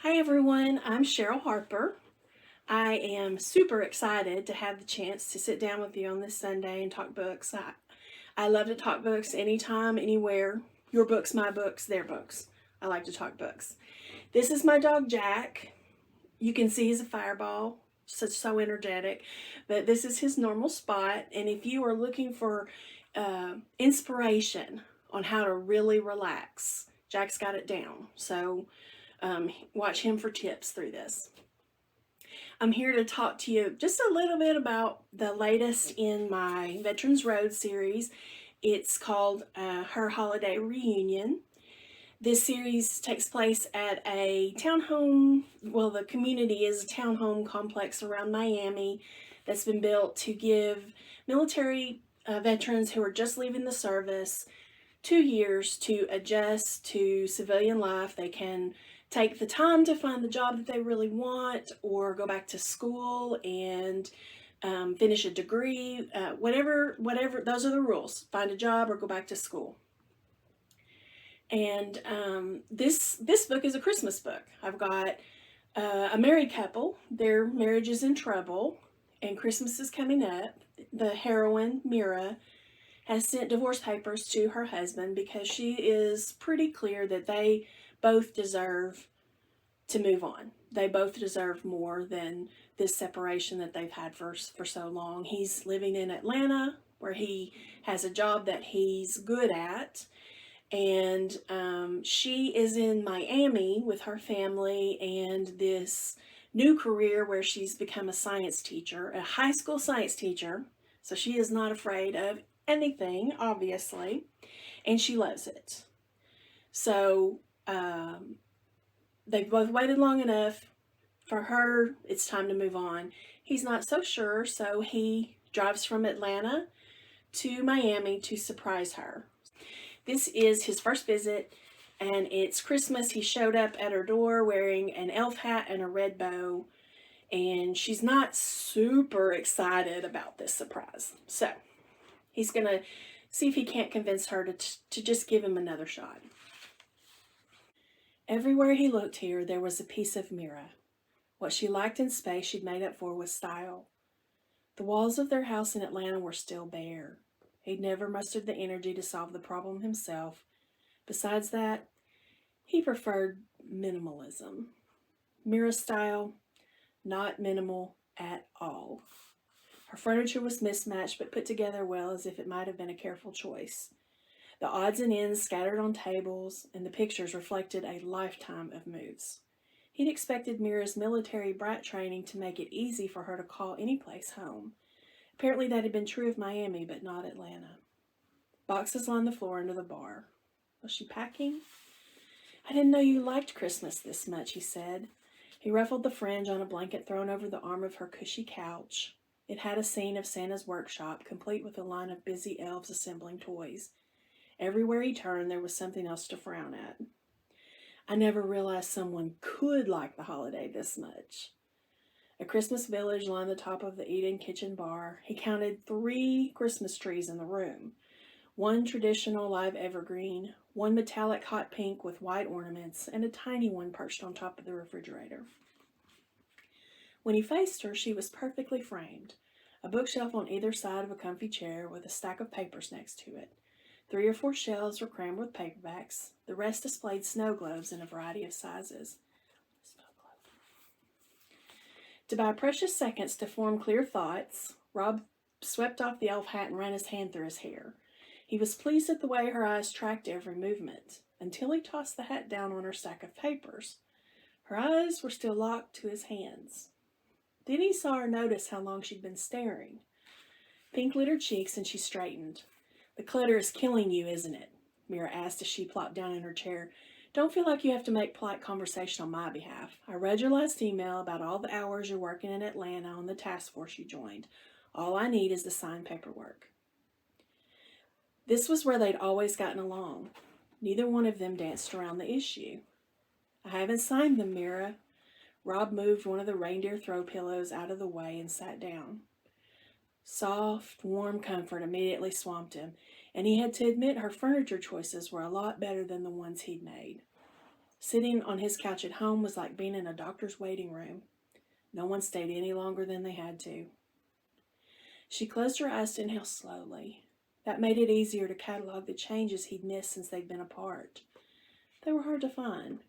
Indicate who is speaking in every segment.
Speaker 1: Hi everyone, I'm Cheryl Harper. I am super excited to have the chance to sit down with you on this Sunday and talk books. I love to talk books anytime, anywhere. Your books, my books, their books. I like to talk books. This is my dog Jack. You can see he's a fireball, so energetic, but this is his normal spot. And if you are looking for inspiration on how to really relax, Jack's got it down. So watch him for tips through this. I'm here to talk to you just a little bit about the latest in my Veterans Road series. It's called Her Holiday Reunion. This series takes place at a townhome, well, the community is a townhome complex around Miami that's been built to give military veterans who are just leaving the service 2 years to adjust to civilian life. They can take the time to find the job that they really want or go back to school and finish a degree, whatever, those are the rules. Find a job or go back to school. And this book is a Christmas book. I've got a married couple. Their marriage is in trouble, and Christmas is coming up. The heroine, Mira, has sent divorce papers to her husband because she is pretty clear that they both deserve to move on. They both deserve more than this separation that they've had for so long. He's living in Atlanta where he has a job that he's good at, and she is in Miami with her family and this new career where she's become a science teacher, a high school science teacher. So she is not afraid of anything, obviously, and she loves it. So they've both waited long enough. For her, it's time to move on. He's not so sure, so he drives from Atlanta to Miami to surprise her. This is his first visit, and it's Christmas. He showed up at her door wearing an elf hat and a red bow, and she's not super excited about this surprise. So he's going to see if he can't convince her to just give him another shot. Everywhere he looked here, there was a piece of Mira. What she lacked in space, she'd made up for with style. The walls of their house in Atlanta were still bare. He'd never mustered the energy to solve the problem himself. Besides that, he preferred minimalism. Mira's style, not minimal at all. Her furniture was mismatched but put together well, as if it might have been a careful choice. The odds and ends scattered on tables, and the pictures reflected a lifetime of moves. He'd expected Mira's military brat training to make it easy for her to call any place home. Apparently that had been true of Miami, but not Atlanta. Boxes lined the floor under the bar. Was she packing? "I didn't know you liked Christmas this much," he said. He ruffled the fringe on a blanket thrown over the arm of her cushy couch. It had a scene of Santa's workshop, complete with a line of busy elves assembling toys. Everywhere he turned, there was something else to frown at. "I never realized someone could like the holiday this much." A Christmas village lined the top of the eat-in kitchen bar. He counted 3 Christmas trees in the room. One traditional live evergreen, one metallic hot pink with white ornaments, and a tiny one perched on top of the refrigerator. When he faced her, she was perfectly framed. A bookshelf on either side of a comfy chair with a stack of papers next to it. 3 or 4 shelves were crammed with paperbacks. The rest displayed snow globes in a variety of sizes. To buy precious seconds to form clear thoughts, Rob swept off the elf hat and ran his hand through his hair. He was pleased at the way her eyes tracked every movement, until he tossed the hat down on her stack of papers. Her eyes were still locked to his hands. Then he saw her notice how long she'd been staring. Pink lit her cheeks, and she straightened. "The clutter is killing you, isn't it?" Mira asked as she plopped down in her chair. "Don't feel like you have to make polite conversation on my behalf. I read your last email about all the hours you're working in Atlanta on the task force you joined. All I need is the signed paperwork." This was where they'd always gotten along. Neither one of them danced around the issue. "I haven't signed them, Mira." Rob moved one of the reindeer throw pillows out of the way and sat down. Soft, warm comfort immediately swamped him, and he had to admit her furniture choices were a lot better than the ones he'd made. Sitting on his couch at home was like being in a doctor's waiting room. No one stayed any longer than they had to. She closed her eyes to inhale slowly. That made it easier to catalog the changes he'd missed since they'd been apart. They were hard to find.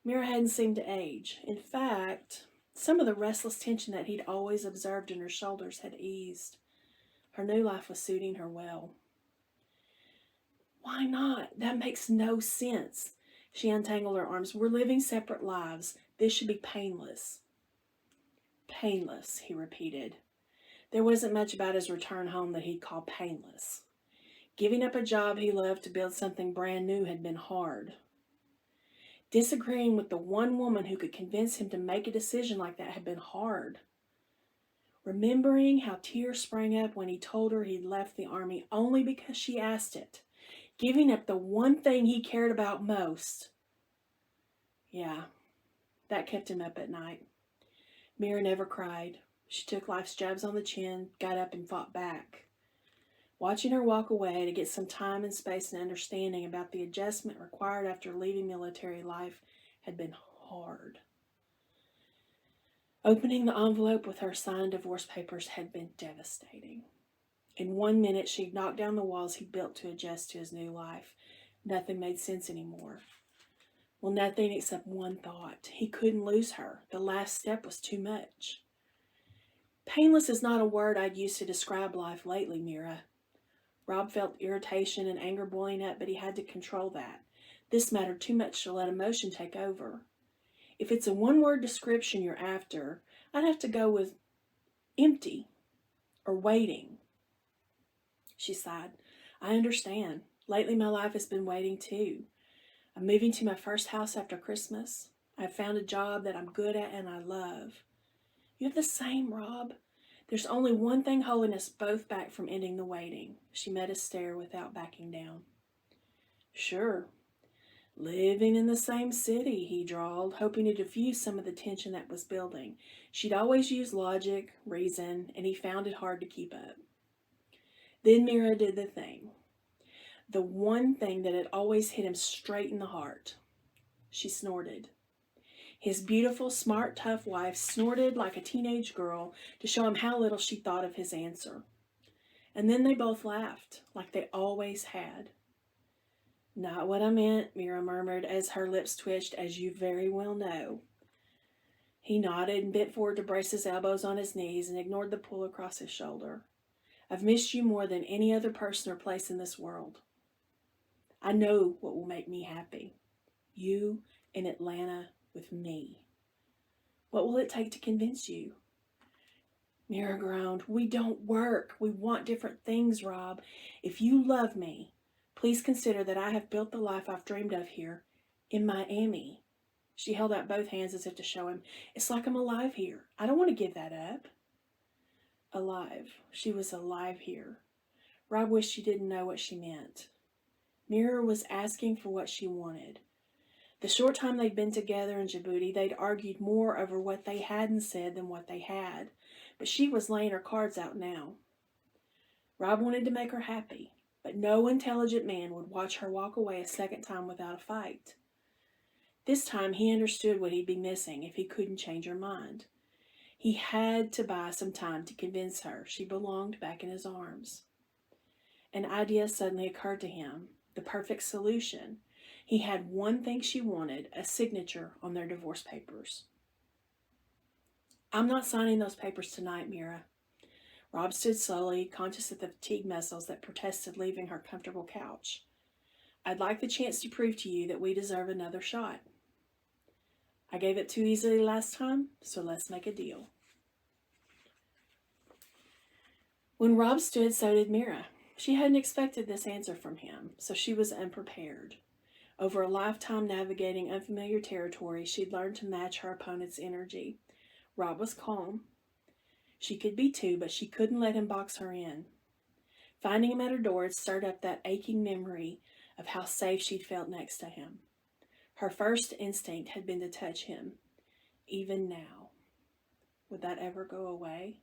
Speaker 1: Mira hadn't seemed to age. In fact, some of the restless tension that he'd always observed in her shoulders had eased. Her new life was suiting her well. Why not? That makes no sense. She untangled her arms. We're living separate lives. This should be painless. Painless, he repeated. There wasn't much about his return home that he'd call painless. Giving up a job he loved to build something brand new had been hard. Disagreeing with the one woman who could convince him to make a decision like that had been hard. Remembering how tears sprang up when he told her he'd left the army only because she asked it. Giving up the one thing he cared about most. Yeah, that kept him up at night. Mira never cried. She took life's jabs on the chin, got up and fought back. Watching her walk away to get some time and space and understanding about the adjustment required after leaving military life had been hard. Opening the envelope with her signed divorce papers had been devastating. In 1 minute, she'd knocked down the walls he built to adjust to his new life. Nothing made sense anymore. Well, nothing except one thought. He couldn't lose her. The last step was too much. Painless is not a word I'd used to describe life lately, Mira. Rob felt irritation and anger boiling up, but he had to control that. This mattered too much to let emotion take over. If it's a one-word description you're after, I'd have to go with empty or waiting. She sighed. I understand. Lately my life has been waiting too. I'm moving to my first house after Christmas. I've found a job that I'm good at and I love. You have the same, Rob. There's only one thing holding us both back from ending the waiting. She met his stare without backing down. Sure. Living in the same city, he drawled, hoping to diffuse some of the tension that was building. She'd always used logic, reason, and he found it hard to keep up. Then Mira did the thing. The one thing that had always hit him straight in the heart. She snorted. His beautiful, smart, tough wife snorted like a teenage girl to show him how little she thought of his answer. And then they both laughed, like they always had. Not what I meant, Mira murmured as her lips twitched, as you very well know. He nodded and bent forward to brace his elbows on his knees and ignored the pull across his shoulder. I've missed you more than any other person or place in this world. I know what will make me happy. You in Atlanta with me. What will it take to convince you? Mira groaned. We don't work. We want different things, Rob. If you love me, please consider that I have built the life I've dreamed of here in Miami. She held out both hands as if to show him. It's like I'm alive here. I don't want to give that up. Alive. She was alive here. Rob wished she didn't know what she meant. Mira was asking for what she wanted. The short time they'd been together in Djibouti, they'd argued more over what they hadn't said than what they had. But she was laying her cards out now. Rob wanted to make her happy, but no intelligent man would watch her walk away a second time without a fight. This time he understood what he'd be missing if he couldn't change her mind. He had to buy some time to convince her she belonged back in his arms. An idea suddenly occurred to him, the perfect solution. He had one thing she wanted, a signature on their divorce papers. I'm not signing those papers tonight, Mira. Rob stood slowly, conscious of the fatigue muscles that protested leaving her comfortable couch. I'd like the chance to prove to you that we deserve another shot. I gave it too easily last time, so let's make a deal. When Rob stood, so did Mira. She hadn't expected this answer from him, so she was unprepared. Over a lifetime navigating unfamiliar territory, she'd learned to match her opponent's energy. Rob was calm. She could be too, but she couldn't let him box her in. Finding him at her door had stirred up that aching memory of how safe she'd felt next to him. Her first instinct had been to touch him, even now. Would that ever go away?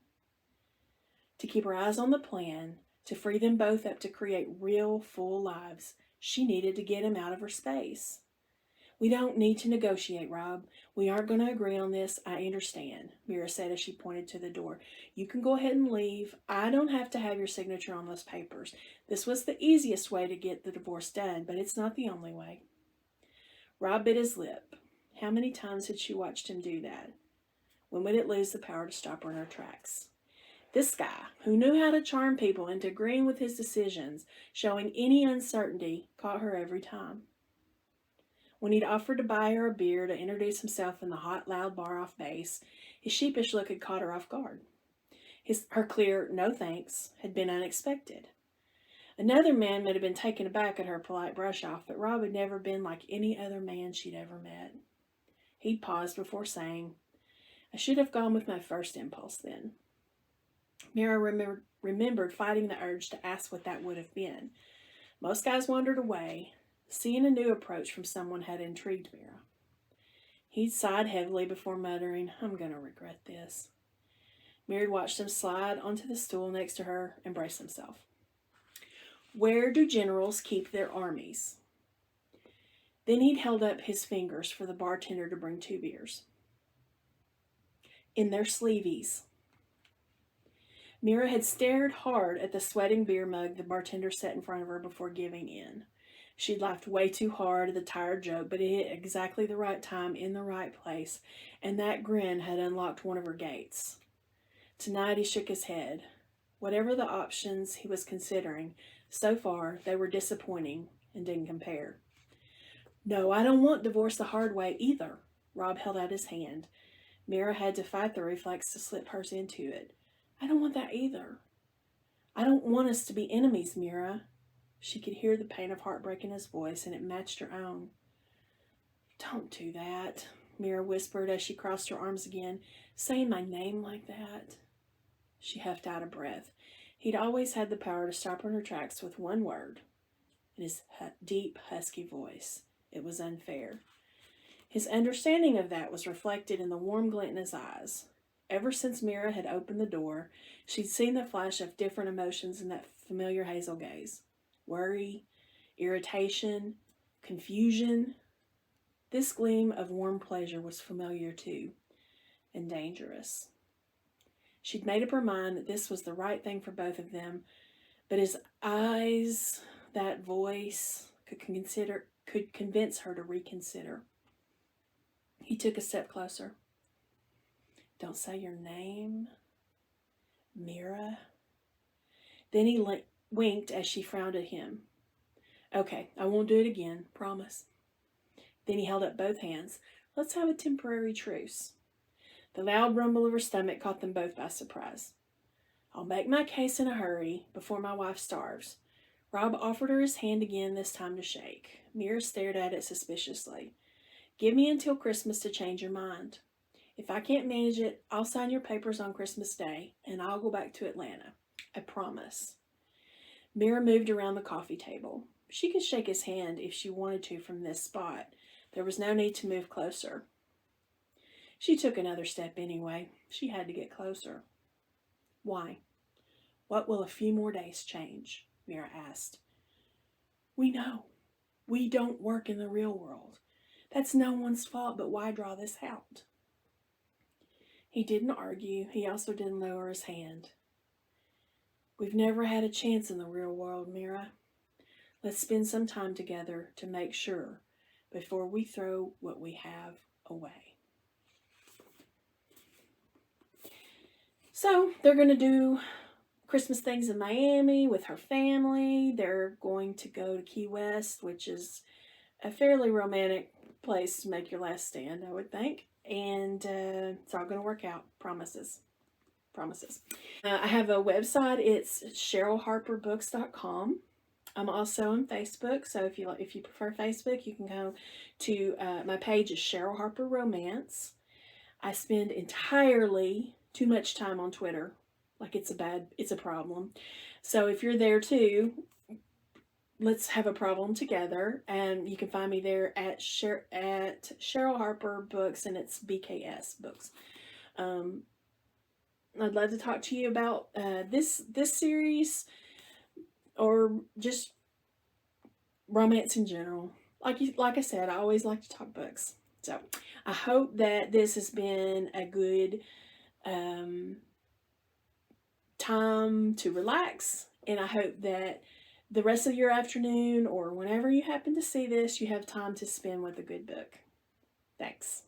Speaker 1: To keep her eyes on the plan, to free them both up to create real, full lives, she needed to get him out of her space. We don't need to negotiate, Rob. We aren't going to agree on this. I understand, Mira said as she pointed to the door. You can go ahead and leave. I don't have to have your signature on those papers. This was the easiest way to get the divorce done, but it's not the only way. Rob bit his lip. How many times had she watched him do that? When would it lose the power to stop her in her tracks? This guy, who knew how to charm people into agreeing with his decisions, showing any uncertainty, caught her every time. When he'd offered to buy her a beer to introduce himself in the hot, loud bar off base, his sheepish look had caught her off guard. Her clear "no thanks" had been unexpected. Another man might have been taken aback at her polite brush-off, but Rob had never been like any other man she'd ever met. He'd paused before saying, I should have gone with my first impulse then. Mira remembered fighting the urge to ask what that would have been. Most guys wandered away. Seeing a new approach from someone had intrigued Mira. He sighed heavily before muttering, I'm going to regret this. Mira watched him slide onto the stool next to her and brace himself. Where do generals keep their armies? Then he'd held up his fingers for the bartender to bring 2 beers. In their sleeveys. Mira had stared hard at the sweating beer mug the bartender set in front of her before giving in. She'd laughed way too hard at the tired joke, but it hit exactly the right time in the right place, and that grin had unlocked one of her gates. Tonight he shook his head. Whatever the options he was considering, so far they were disappointing and didn't compare. No, I don't want divorce the hard way either. Rob held out his hand. Mira had to fight the reflex to slip hers into it. I don't want that either. I don't want us to be enemies, Mira. She could hear the pain of heartbreak in his voice, and it matched her own. Don't do that, Mira whispered as she crossed her arms again. Saying my name like that. She huffed out a breath. He'd always had the power to stop her in her tracks with one word. In his deep, husky voice. It was unfair. His understanding of that was reflected in the warm glint in his eyes. Ever since Mira had opened the door, she'd seen the flash of different emotions in that familiar hazel gaze. Worry, irritation, confusion. This gleam of warm pleasure was familiar too, and dangerous. She'd made up her mind that this was the right thing for both of them, but his eyes, that voice, could convince her to reconsider. He took a step closer. Don't say your name, Mira. Then he winked as she frowned at him. Okay, I won't do it again, promise. Then he held up both hands. Let's have a temporary truce. The loud rumble of her stomach caught them both by surprise. I'll make my case in a hurry before my wife starves. Rob offered her his hand again, this time to shake. Mira stared at it suspiciously. Give me until Christmas to change your mind. If I can't manage it, I'll sign your papers on Christmas Day, and I'll go back to Atlanta. I promise. Mira moved around the coffee table. She could shake his hand if she wanted to from this spot. There was no need to move closer. She took another step anyway. She had to get closer. Why? What will a few more days change? Mira asked. We know. We don't work in the real world. That's no one's fault, but why draw this out? He didn't argue. He also didn't lower his hand. We've never had a chance in the real world, Mira. Let's spend some time together to make sure before we throw what we have away. So they're going to do Christmas things in Miami with her family. They're going to go to Key West, which is a fairly romantic place to make your last stand, I would think. And it's all going to work out. Promises. I have a website. It's CherylHarperBooks.com. I'm also on Facebook, so if you prefer Facebook, you can go to my page is Cheryl Harper Romance. I spend entirely too much time on Twitter, like it's a problem. So if you're there too, let's have a problem together, and you can find me there at Cheryl Harper Books, and it's BKS Books. I'd love to talk to you about this series, or just romance in general. like I said, I always like to talk books. So I hope that this has been a good time to relax, and I hope that the rest of your afternoon or whenever you happen to see this, you have time to spend with a good book. Thanks.